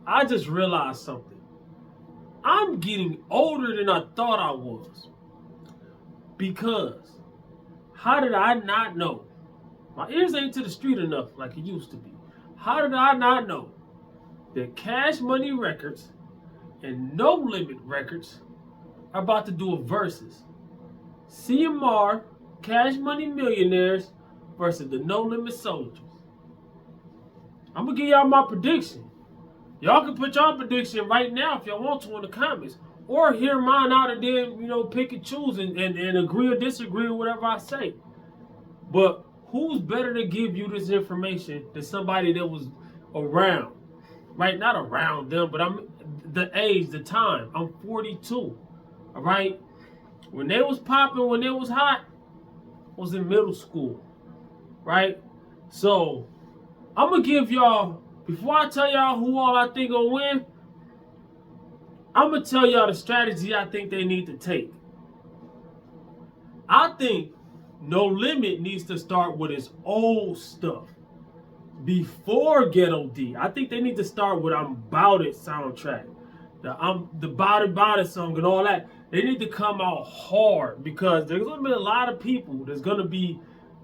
I just realized something. I'm getting older than I thought I was. Because how did I not know? My ears ain't to the street enough like it used to be. How did I not know that Cash Money Records and No Limit Records are about to do a versus? CMR, Cash Money Millionaires versus the No Limit Soldiers. I'm gonna give y'all my prediction. Y'all can put y'all prediction right now if y'all want to in the comments. Or hear mine out and then, pick and choose and agree or disagree with whatever I say. But who's better to give you this information than somebody that was around? Right? Not around them, but I'm the age, the time. I'm 42. All right? When they was popping, when it was hot, I was in middle school. Right? So, I'm going to give y'all, before I tell y'all who all I think will win, I'm going to tell y'all the strategy I think they need to take. I think No Limit needs to start with his old stuff before Ghetto D. I think they need to start with I'm Bout It soundtrack. The Bout It song and all that. They need to come out hard because there's going to be a lot of people that's going to be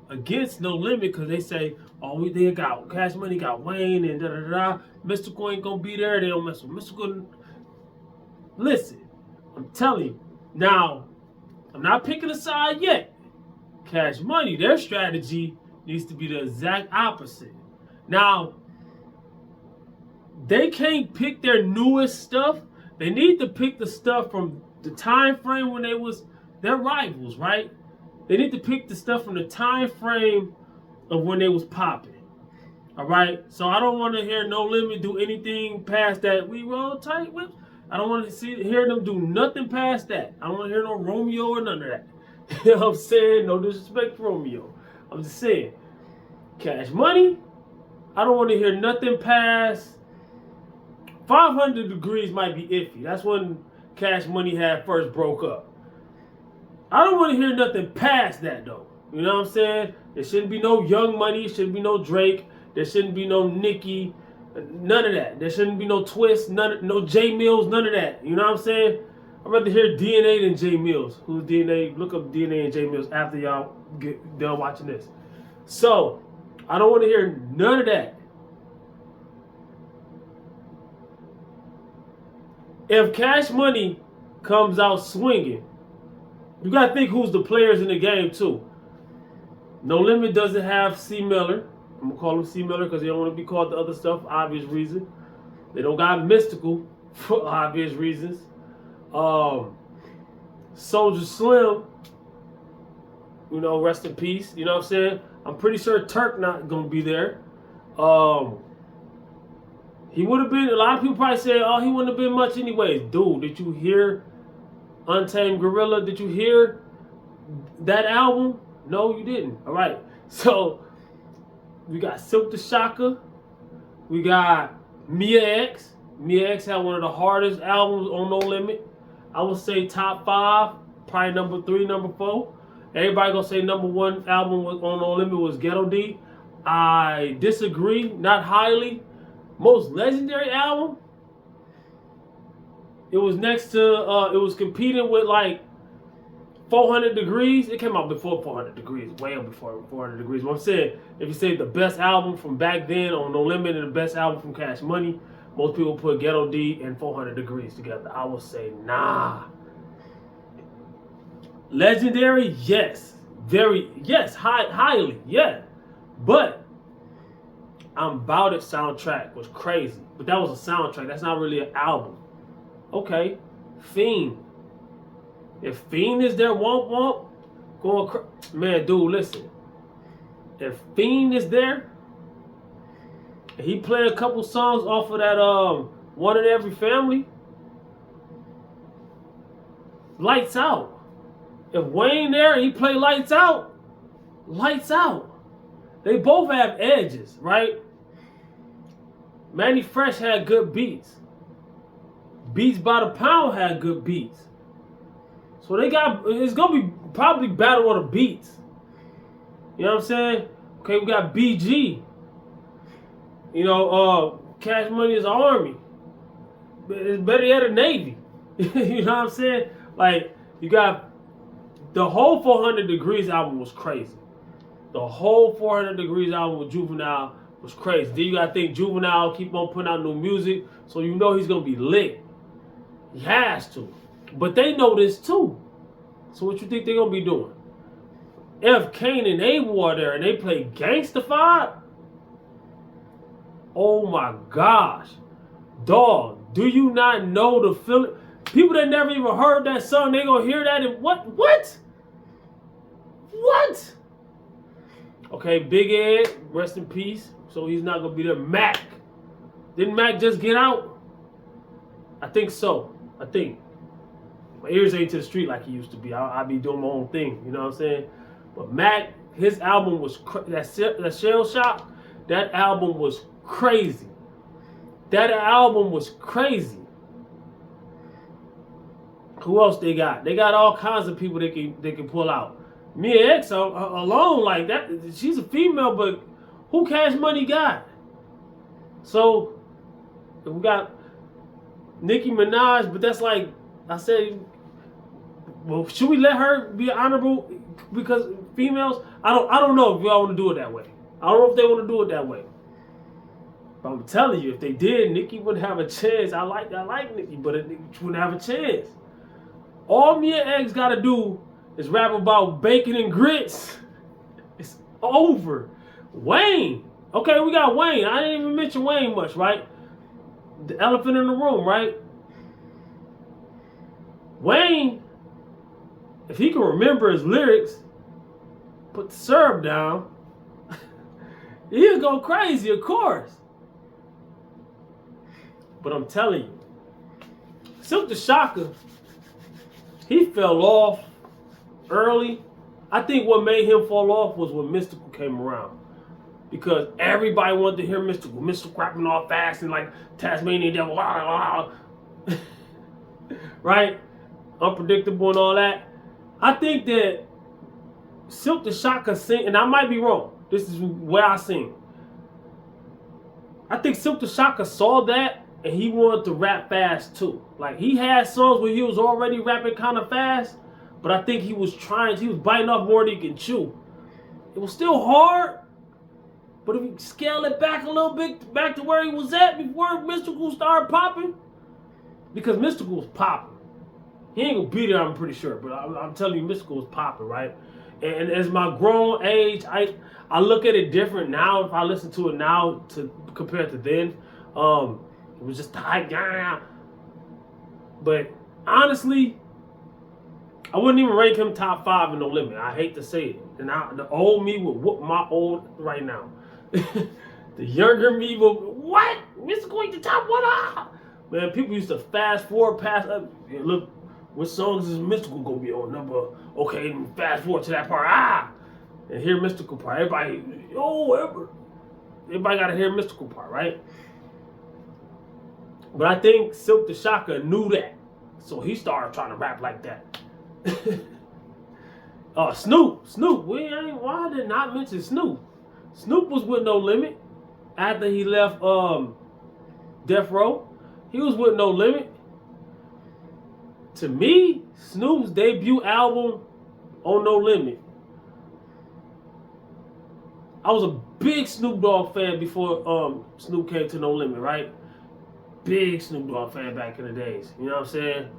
against No Limit because they say, oh, they got Cash Money, got Wayne, and da-da-da-da. Mystical ain't going to be there. They don't mess with Mystical. Listen, I'm telling you. Now, I'm not picking a side yet. Cash Money, their strategy needs to be the exact opposite. Now, they can't pick their newest stuff. They need to pick the stuff from the time frame when they was their rivals, right? They need to pick the stuff from the time frame of when they was popping. All right? So I don't want to hear No Limit do anything past that. We roll tight whips. I don't want to hear them do nothing past that. I don't want to hear no Romeo or none of that. You know what I'm saying? No disrespect to Romeo. I'm just saying. Cash Money, I don't want to hear nothing past 500 Degrees might be iffy. That's when Cash Money had first broke up. I don't want to hear nothing past that though. You know what I'm saying? There shouldn't be no Young Money. There shouldn't be no Drake. There shouldn't be no Nicki. None of that. There shouldn't be no Twist. No J Mills. None of that. You know what I'm saying? I'd rather hear DNA than J Mills. Who's DNA? Look up DNA and J Mills after y'all get done watching this. So, I don't want to hear none of that. If Cash Money comes out swinging, you got to think who's the players in the game too. No Limit doesn't have C. Miller. I'm going to call him C. Miller because they don't want to be called the other stuff, obvious reason. They don't got Mystical for obvious reasons. Soldier Slim, rest in peace. You know what I'm saying? I'm pretty sure Turk not gonna be there. He would have been. A lot of people probably say, "Oh, he wouldn't have been much anyways." Dude, did you hear Untamed Gorilla? Did you hear that album? No, you didn't. All right. So we got Silk the Shocker. We got Mia X. Mia X had one of the hardest albums on No Limit. I would say top 5, probably number 3, number 4. Everybody gonna say number 1 album on No Limit was Ghetto D. I disagree, not highly. Most legendary album. It was next to, it was competing with like 400 Degrees. It came out before 400 Degrees, way before 400 Degrees. What I'm saying, if you say the best album from back then on No Limit and the best album from Cash Money, most people put Ghetto D and 400 Degrees together. I would say, nah. Legendary, yes. Yes, highly, yeah. But I'm Bout It soundtrack was crazy. But that was a soundtrack. That's not really an album. Okay. Fiend. If Fiend is there, womp womp, man, dude, listen. If Fiend is there, and he play a couple songs off of that One in Every Family, lights out. If Wayne there, he play lights out. Lights out. They both have edges, right? Manny Fresh had good beats. Beats by the Pound had good beats. So it's gonna be probably battle on the beats. You know what I'm saying? Okay, we got BG. Cash Money is an army. it's better yet a Navy. You know what I'm saying? Like, you got the whole 400 Degrees album was crazy. The whole 400 Degrees album with Juvenile was crazy. Then you gotta think Juvenile keep on putting out new music, so you know he's gonna be lit. He has to. But they know this too. So what you think they're gonna be doing? If Kane and Abel are there and they play Gangstafied, oh my gosh. Dog, do you not know the feeling? People that never even heard that song, they gonna hear that and what? Okay, Big Ed, rest in peace. So he's not gonna be there. Mac. Didn't Mac just get out? I think so. I think. My ears ain't to the street like he used to be. I be doing my own thing, you know what I'm saying? But Mac, his album was, that Shell Shock, that album was crazy. That album was crazy. Who else they got? They got all kinds of people they can pull out. Mia X alone, like that, she's a female, but who Cash Money got? So we got Nicki Minaj, but that's like I said. Well, should we let her be honorable because females? I don't know if y'all want to do it that way. I don't know if they want to do it that way. But I'm telling you, if they did, Nicki wouldn't have a chance. I like Nicki, but she wouldn't have a chance. All Mia X got to do is rap about bacon and grits. It's over. Wayne. Okay, we got Wayne. I didn't even mention Wayne much, right? The elephant in the room, right? Wayne, if he can remember his lyrics, put the syrup down, he'll go crazy, of course. But I'm telling you, Silk the Shocker, he fell off early. I think what made him fall off was when Mystical came around. Because everybody wanted to hear Mystical. Mystical rapping all fast and like Tasmanian Devil. Right? Unpredictable and all that. I think that Silk the Shocker sing, and I might be wrong. This is where I sing. I think Silk the Shocker saw that and he wanted to rap fast too. Like he had songs where he was already rapping kind of fast, but I think he was biting off more than he can chew. It was still hard, but if you scale it back a little bit, back to where he was at before Mystical started popping, because Mystical was popping. He ain't gonna be there, I'm pretty sure, but I'm telling you, Mystical was popping, right? And as my grown age, I look at it different now. If I listen to it now to compare to then, it was just the hype. But honestly, I wouldn't even rank him top 5 in No Limit. I hate to say it. And the old me would whoop my old right now. The younger me would, what? Mystical ain't the top one? Man, people used to fast forward past up. Look, what songs is Mystical gonna be on? Number, okay, fast forward to that part. And hear Mystical part. Everybody gotta hear Mystical part, right? But I think Silk the Shocker knew that. So he started trying to rap like that. Snoop. Why did I not mention Snoop? Snoop was with No Limit after he left Death Row. He was with No Limit. To me, Snoop's debut album on No Limit. I was a big Snoop Dogg fan before Snoop came to No Limit, right? Big Snoop Dogg fan back in the days. You know what I'm saying?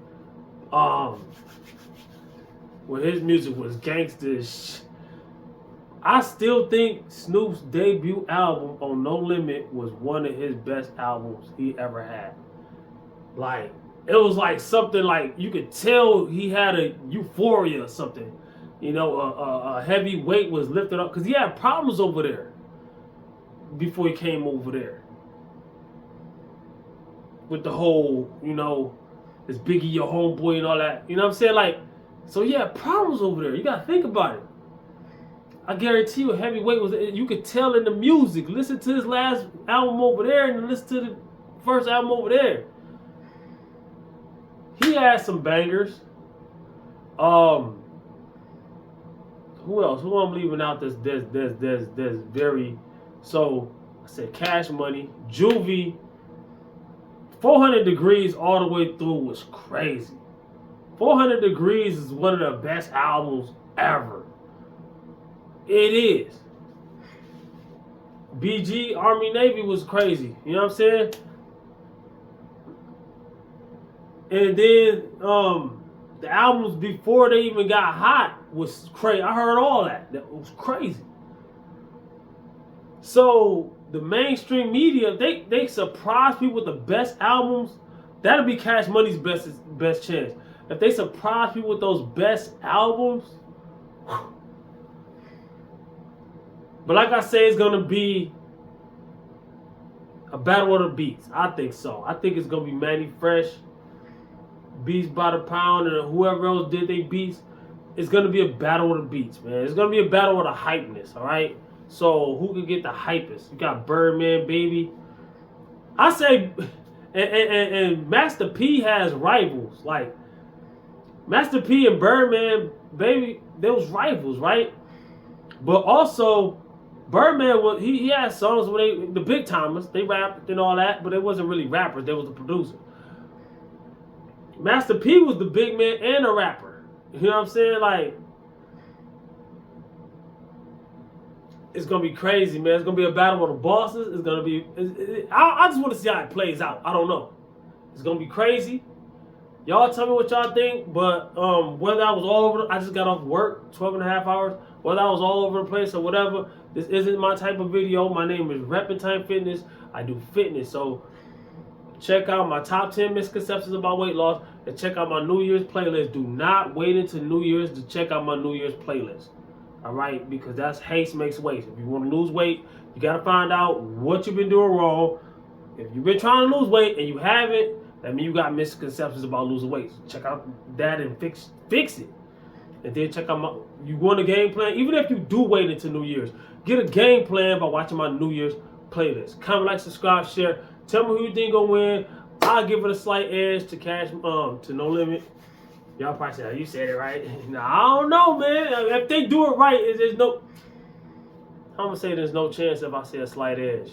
When his music was gangsters. I still think Snoop's debut album on No Limit was one of his best albums he ever had. Like, it was like something like, you could tell he had a euphoria or something. You know, a heavy weight was lifted up. Because he had problems over there before he came over there. With the whole, you know, is Biggie your homeboy and all that. You know what I'm saying? Like, so he had problems over there. You got to think about it. I guarantee you Heavyweight was, you could tell in the music. Listen to his last album over there and then listen to the first album over there. He had some bangers. Who else? Who I'm leaving out this very, so I said Cash Money, Juvie, 400 Degrees all the way through was crazy. 400 Degrees is one of the best albums ever. It is. BG, Army, Navy was crazy. You know what I'm saying? And then the albums before they even got hot was crazy. I heard all that. That was crazy. So the mainstream media, they surprise people with the best albums. That'll be Cash Money's best chance. If they surprise people with those best albums. But like I say, it's gonna be a battle of the beats. I think so. I think it's gonna be Manny Fresh, Beats by the Pound, and whoever else did they beats. It's gonna be a battle of the beats, man. It's gonna be a battle of the hypeness, all right? So who can get the hypest? You got Birdman, baby. I say, and Master P has rivals. Like Master P and Birdman, baby, they was rivals, right? But also, Birdman was he had songs where the big timers, they rapped and all that, but it wasn't really rappers. They was the producer. Master P was the big man and a rapper. You know what I'm saying? Like, it's gonna be crazy, man. It's gonna be a battle of the bosses. It's gonna be. I just want to see how it plays out. I don't know. It's gonna be crazy. Y'all tell me what y'all think. But whether I was all over, I just got off work, 12 and a half hours. Whether I was all over the place or whatever, this isn't my type of video. My name is Reppin' Time Fitness. I do fitness, so check out my top 10 misconceptions about weight loss and check out my New Year's playlist. Do not wait until New Year's to check out my New Year's playlist. All right, because that's haste makes waste. If you want to lose weight, you got to find out what you've been doing wrong. If you've been trying to lose weight and you haven't, that means you got misconceptions about losing weight. So check out that and fix it. And then check out you want a game plan? Even if you do wait until New Year's, get a game plan by watching my New Year's playlist. Comment, like, subscribe, share. Tell me who you think gonna win. I'll give it a slight edge to to No Limit. Y'all probably say, you said it right. Nah, I don't know, man. If they do it right, there's no. I'm gonna say there's no chance if I say a slight edge.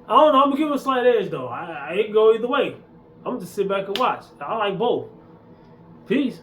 I don't know. I'm gonna give it a slight edge though. I ain't go either way. I'm gonna just sit back and watch. I like both. Peace.